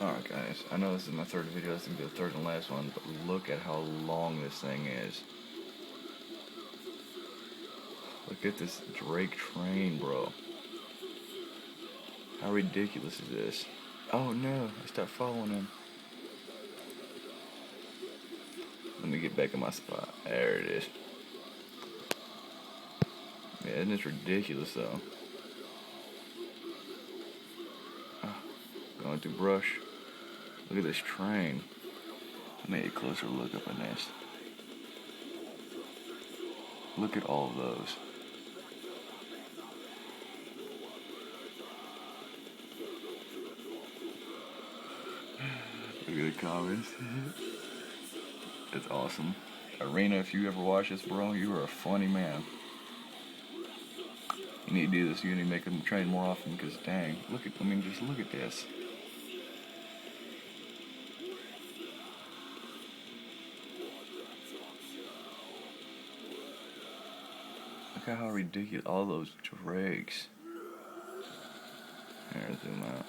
Alright guys, I know this is my third video, this is going to be the third and last one, but look at how long this thing is. Look at this Drake train, bro. How ridiculous is this? Oh no, I stopped following him. Let me get back in my spot. There it is. Yeah, isn't this ridiculous though? Oh, going through brush. Look at this train. Let me get a closer look up in this. Look at all of those. Look at the comments. It's awesome. Arena, if you ever watch this, bro, you are a funny man. You need to do this. You need to make them train more often, because dang, just look at this. Look at how ridiculous all those Drakes. Here, zoom out.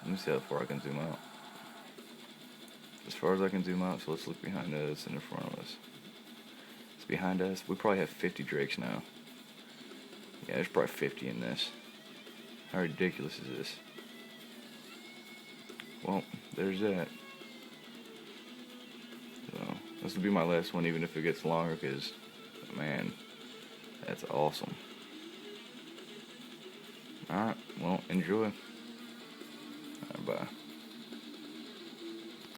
Let me see how far I can zoom out. As far as I can zoom out, so let's look behind us and in front of us. It's behind us. We probably have 50 Drakes now. Yeah, there's probably 50 in this. How ridiculous is this? Well, there's that. So, this will be my last one, even if it gets longer, because, man, that's awesome. Alright, well, enjoy. Alright, bye.